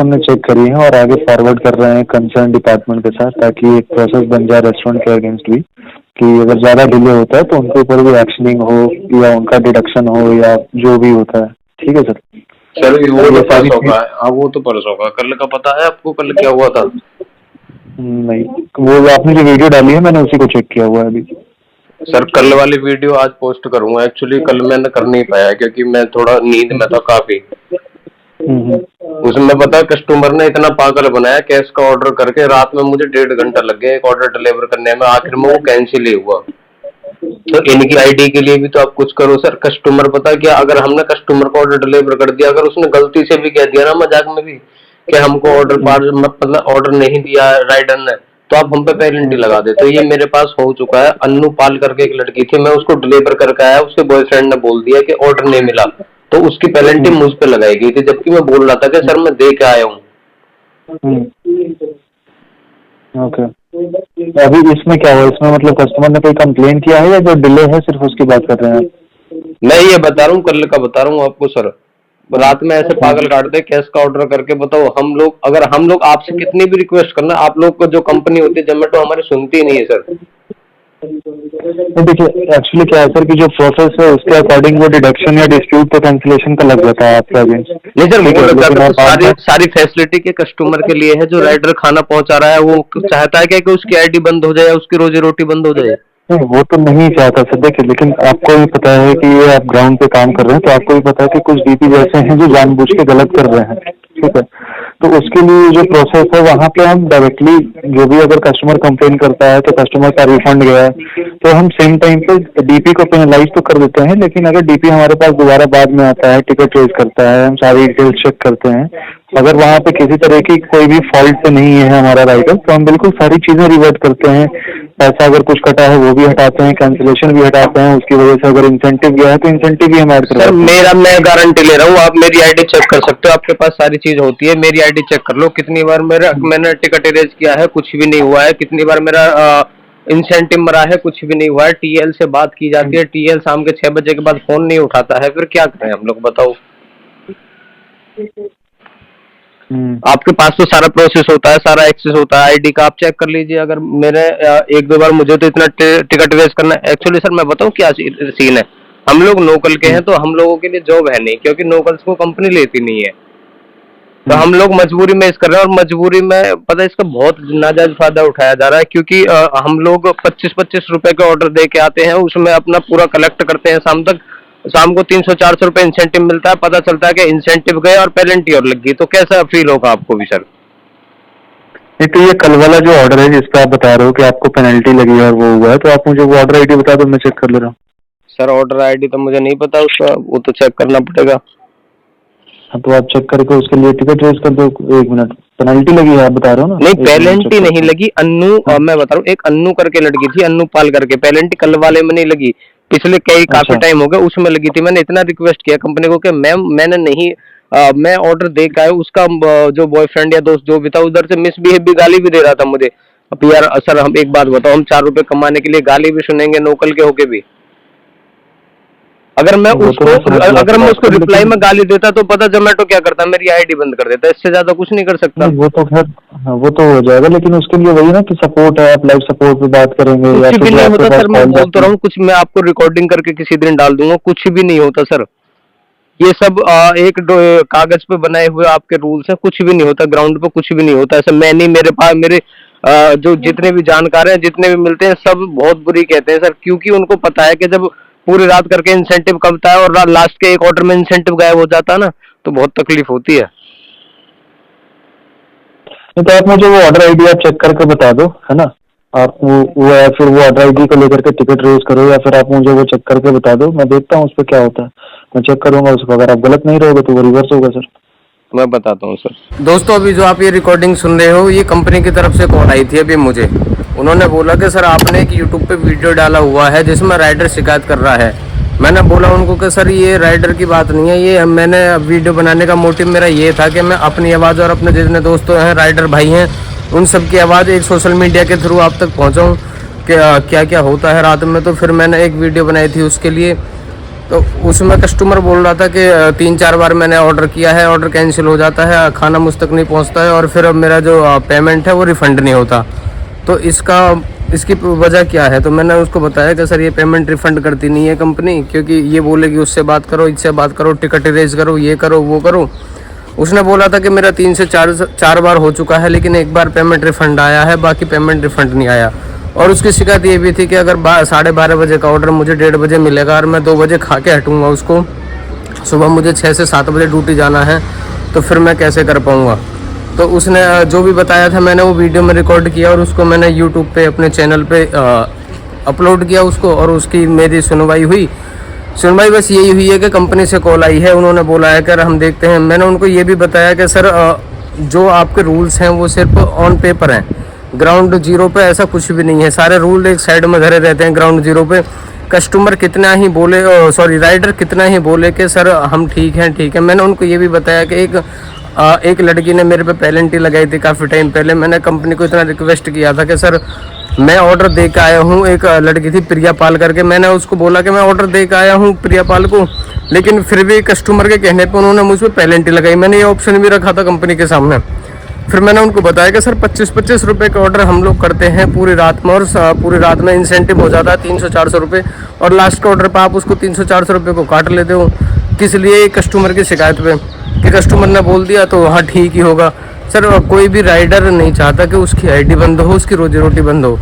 हमने चेक करी है और आगे फॉरवर्ड कर रहे हैं कंसर्न डिपार्टमेंट के साथ, ताकि एक प्रोसेस बन जाए रेस्टोरेंट के अगेंस्ट भी कि अगर ज्यादा डिले होता है तो उनके ऊपर भी एक्शनिंग हो या उनका डिडक्शन हो या जो भी होता है। ठीक है सर। सर वो तो परसों का है। हाँ वो तो परसों का, कल का पता है आपको कल क्या हुआ था? नहीं, वो आपने जो वीडियो डाली है मैंने उसी को चेक किया हुआ है अभी। सर कल वाली वीडियो आज पोस्ट करूंगा। एक्चुअली कल मैंने कर नहीं पाया क्योंकि मैं थोड़ा नींद में था काफी। उसमें पता है कस्टमर ने इतना पागल बनाया, कैश का ऑर्डर करके रात में मुझे 1.5 घंटा लग गया एक ऑर्डर डिलीवर करने में, आखिर में वो कैंसिल ही हुआ। तो इनकी आईडी के लिए भी तो आप कुछ करो सर। कस्टमर पता क्या, अगर हमने कस्टमर को ऑर्डर डिलीवर कर दिया, अगर उसने गलती से भी कह दिया ना मजाक में भी कि हमको ऑर्डर मतलब ऑर्डर नहीं दिया राइडर ने, तो आप हम पे पेनल्टी लगा दे। तो ये मेरे पास हो चुका है। अन्नू पाल करके एक लड़की थी, मैं उसको डिलीवर करके आया, उसके बॉयफ्रेंड ने बोल दिया कि ऑर्डर नहीं मिला, तो उसकी पेनल्टी मुझ पे लगाई गई थी, जबकि मैं बोल रहा था कि सर मैं दे के आया हूँ। ओके, अभी इसमें क्या हुआ? इसमें मतलब कस्टमर ने कोई कंप्लेन किया है या जो डिले है सिर्फ उसकी बात कर रहे हैं? मैं ये बता रहा हूँ, कल का बता रहा हूँ आपको सर। रात में ऐसे पागल काटते कैश का ऑर्डर करके। बताओ हम लोग, अगर हम लोग आपसे कितनी भी रिक्वेस्ट करना, आप लोग को जो कंपनी होती है जोमेटो हमारी सुनती ही नहीं है सर। देखिए एक्चुअली क्या है सर कि जो प्रोसेस है उसके अकॉर्डिंग वो डिडक्शन या डिस्प्यूट तो कैंसिलेशन का लग जाता है आपका अगेंस्ट। नहीं सर, वो सारी फैसिलिटी के कस्टमर के लिए है। जो राइडर खाना पहुंचा रहा है वो चाहता है क्या कि उसकी आईडी बंद हो जाए, उसकी रोजी रोटी बंद हो जाए? नहीं, वो तो नहीं चाहता सर। देखिए लेकिन आपको भी पता है कि ये आप ग्राउंड पे काम कर रहे हैं, तो आपको भी पता है कि कुछ डीपी जैसे हैं जो जानबूझ के गलत कर रहे हैं। ठीक है, तो उसके लिए जो प्रोसेस है वहाँ पे हम डायरेक्टली जो भी अगर कस्टमर कंप्लेन करता है तो कस्टमर का रिफंड गया तो हम सेम टाइम पे डीपी को पेनलाइज तो कर देते हैं। लेकिन अगर डीपी हमारे पास दोबारा बाद में आता है, टिकट रेज करता है, हम सारी डिटेल्स चेक करते हैं, अगर वहाँ पे किसी तरह की कोई भी फॉल्ट पे नहीं है हमारा राइडर, तो हम बिल्कुल सारी चीजें रिवर्ट करते हैं। पैसा अगर कुछ कटा है वो भी हटाते हैं, कैंसिलेशन भी हटाते हैं, उसकी वजह से अगर इंसेंटिव गया है तो इंसेंटिव भी हम ऐड करते हैं। मैं गारंटी ले रहा हूँ, आप मेरी आईडी चेक कर सकते हो, आपके पास सारी चीज होती है। मेरी आईडी चेक कर लो, कितनी बार मैंने टिकट इरेज किया है, कुछ भी नहीं हुआ है। कितनी बार मेरा इंसेंटिव मरा है, कुछ भी नहीं हुआ है। टीएल से बात की जाती है, टीएल शाम के 6 बजे के बाद फोन नहीं उठाता है, फिर क्या करें हम लोग बताओ? आपके पास तो सारा प्रोसेस होता है, सारा एक्सेस होता है आईडी का, आप चेक कर लीजिए। अगर मेरे 1-2 बार मुझे तो इतना टिकट वेस्ट करना है। एक्चुअली सर मैं बताऊं क्या सीन है, हम लोग लोकल के हैं तो हम लोगों के लिए जॉब है नहीं, क्योंकि लोकल्स को कंपनी लेती नहीं है। तो हम लोग मजबूरी में इस कर रहे हैं, और मजबूरी में पता है इसका बहुत नाजायज फायदा उठाया जा रहा है। क्योंकि हम लोग 25-25 रुपए का ऑर्डर दे के आते हैं, उसमें अपना पूरा कलेक्ट करते हैं शाम तक। शाम को 300-400 रुपए इंसेंटिव मिलता है, पता चलता है कि इंसेंटिव गए और पेनल्टी और लग गई, तो कैसा फील होगा आपको भी सर? नहीं, तो ये कल वाला जो ऑर्डर है जिस पे आप बता रहे हो कि आपको पेनल्टी लगी है और वो हुआ है, तो आप मुझे वो ऑर्डर आईडी बता दो, मैं चेक कर ले रहा हूँ। सर ऑर्डर आईडी तो मुझे नहीं पता उसका, वो तो चेक करना पड़ेगा। हाँ, तो आप चेक करके उसके लिए टिकट रेज कर दो। 1 मिनट, पेनल्टी लगी है आप बता रहे हो ना? नहीं पेनल्टी नहीं लगी, अन्नू मैं बता रहा हूँ, एक अन्नू करके लड़की थी, अन्नू पाल करके। पेनल्टी कल वाले में नहीं लगी, पिछले काफी टाइम हो गया उसमें लगी थी। मैंने इतना रिक्वेस्ट किया कंपनी को कि मैम मैंने नहीं मैं ऑर्डर दे के आया, उसका जो बॉयफ्रेंड या दोस्त जो भी था उधर से मिसबिहेव भी, गाली भी दे रहा था मुझे। अब यार सर हम एक बात बताओ, हम 4 रुपए कमाने के लिए गाली भी सुनेंगे लोकल के होके भी? अगर मैं उसको रिप्लाई में गाली देता तो पता जोमेटो क्या करता, मेरी आईडी बंद कर देता। इससे ज्यादा कुछ नहीं कर सकता। वो तो खैर वो तो हो जाएगा, लेकिन उसके लिए वही ना कि सपोर्ट है, आप लाइव सपोर्ट पे बात करेंगे। कुछ भी नहीं होता सर, मैं बोल तो रहा हूँ, कुछ मैं आपको रिकॉर्डिंग करके किसी दिन डाल दूंगा, कुछ भी नहीं होता सर। ये सब एक कागज पे बनाए हुए आपके रूल्स हैं, कुछ भी नहीं होता ग्राउंड पे, कुछ भी नहीं होता। ऐसा मैं नहीं, मेरे पास मेरे जो जितने भी जानकार हैं, जितने भी मिलते हैं, सब बहुत बुरी कहते हैं सर। क्योंकि उनको पता है कि जब पूरी रात करके इंसेंटिव कमता है और लास्ट के एक ऑर्डर में इंसेंटिव गायब हो जाता है ना, तो बहुत तकलीफ होती है। तो आप मुझे वो ऑर्डर आईडी आप चेक करके बता दो, है ना? आप वो या फिर वो ऑर्डर आईडी को लेकर के टिकट रेज करो, या फिर आप मुझे वो चेक करके बता दो, मैं देखता हूँ उस पर क्या होता है, मैं चेक करूंगा उसको। अगर आप गलत नहीं रहोगे तो वो रिवर्स होगा सर। मैं बताता हूँ सर। दोस्तों अभी जो आप ये रिकॉर्डिंग सुन रहे हो, ये कंपनी की तरफ से कॉल आई थी अभी मुझे। उन्होंने बोला कि सर आपने एक यूट्यूब पे वीडियो डाला हुआ है जिसमें राइडर शिकायत कर रहा है। मैंने बोला उनको कि सर ये राइडर की बात नहीं है, ये मैंने वीडियो बनाने का मोटिव मेरा ये था कि मैं अपनी आवाज़ और अपने जितने दोस्तों हैं राइडर भाई हैं उन सब की आवाज़ एक सोशल मीडिया के थ्रू आप तक पहुँचाऊँ कि क्या क्या होता है रात में। तो फिर मैंने एक वीडियो बनाई थी उसके लिए। तो उसमें कस्टमर बोल रहा था कि 3-4 बार मैंने ऑर्डर किया है, ऑर्डर कैंसिल हो जाता है, खाना मुझ तक नहीं पहुंचता है और फिर अब मेरा जो पेमेंट है वो रिफ़ंड नहीं होता। तो इसकी वजह क्या है? तो मैंने उसको बताया कि सर ये पेमेंट रिफ़ंड करती नहीं है कंपनी, क्योंकि ये बोलेगी उससे बात करो, इससे बात करो, टिकट इरेज करो, ये करो, वो करो। उसने बोला था कि मेरा 3 से 4 बार हो चुका है, लेकिन एक बार पेमेंट रिफ़ंड आया है, बाकी पेमेंट रिफ़ंड नहीं आया। और उसकी शिकायत ये भी थी कि अगर 12:30 बजे का ऑर्डर मुझे 1:30 बजे मिलेगा और मैं 2 बजे खा के हटूँगा उसको, सुबह मुझे 6 से 7 बजे ड्यूटी जाना है, तो फिर मैं कैसे कर पाऊँगा। तो उसने जो भी बताया था मैंने वो वीडियो में रिकॉर्ड किया और उसको मैंने यूट्यूब पे अपने चैनल पे अपलोड किया उसको, और उसकी मेरी सुनवाई हुई। सुनवाई बस यही हुई है कि कंपनी से कॉल आई है, उन्होंने बोला है कि हम देखते हैं। मैंने उनको ये भी बताया कि सर जो आपके रूल्स हैं वो सिर्फ ऑन पेपर हैं, ग्राउंड जीरो पे ऐसा कुछ भी नहीं है। सारे रूल एक साइड में धरे रहते हैं ग्राउंड जीरो पे। कस्टमर कितना ही बोले, राइडर कितना ही बोले कि सर हम ठीक हैं। मैंने उनको ये भी बताया कि एक लड़की ने मेरे पे पेनल्टी लगाई थी काफ़ी टाइम पहले। मैंने कंपनी को इतना रिक्वेस्ट किया था कि सर मैं ऑर्डर दे के आया हूँ, एक लड़की थी प्रिया पाल करके, मैंने उसको बोला कि मैं ऑर्डर दे के आया हूँ प्रिया पाल को, लेकिन फिर भी कस्टमर के कहने पे उन्होंने मुझ पर पेनल्टी लगाई। मैंने ये ऑप्शन भी रखा था कंपनी के सामने। फिर मैंने उनको बताया कि सर 25-25 रुपये का ऑर्डर हम लोग करते हैं पूरी रात में, और पूरी रात में इंसेंटिव हो जाता है 300-400 रुपये, और लास्ट का ऑर्डर पर आप उसको 300-400 रुपये को काट लेते हो। किस लिए? कस्टमर की शिकायत पे कि कस्टमर ने बोल दिया तो हाँ ठीक ही होगा। सर कोई भी राइडर नहीं चाहता कि उसकी आईडी बंद हो, उसकी रोजी रोटी बंद हो।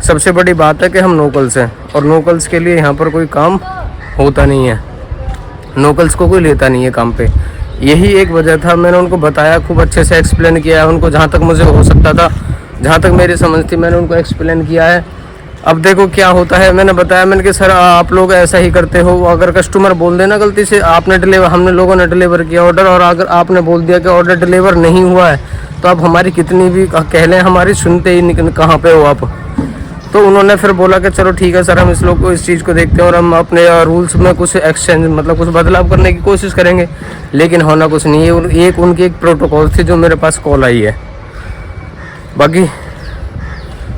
सबसे बड़ी बात है कि हम नोकल्स हैं, और नोकल्स के लिए यहाँ पर कोई काम होता नहीं है, नोकल्स को कोई लेता नहीं है काम पे। यही एक वजह था। मैंने उनको बताया, खूब अच्छे से एक्सप्लेन किया है उनको, जहाँ तक मुझे हो सकता था, जहाँ तक मेरी समझ थी, मैंने उनको एक्सप्लेन किया है। अब देखो क्या होता है। मैंने बताया, मैंने कि सर आप लोग ऐसा ही करते हो, अगर कस्टमर बोल देना गलती से हमने लोगों ने डिलीवर किया ऑर्डर, और अगर आपने बोल दिया कि ऑर्डर डिलीवर नहीं हुआ है, तो आप हमारी कितनी भी कह लें, हमारी सुनते ही कहाँ पे हो आप। तो उन्होंने फिर बोला कि चलो ठीक है सर, हम इस चीज़ को देखते हैं और हम अपने रूल्स में कुछ एक्सचेंज मतलब कुछ बदलाव करने की कोशिश करेंगे। लेकिन होना कुछ नहीं है। उनकी एक प्रोटोकॉल थी जो मेरे पास कॉल आई है। बाकी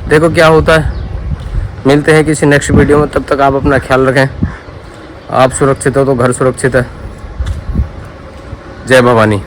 देखो क्या होता है। मिलते हैं किसी नेक्स्ट वीडियो में, तब तक आप अपना ख्याल रखें। आप सुरक्षित हो तो घर सुरक्षित है। जय भवानी।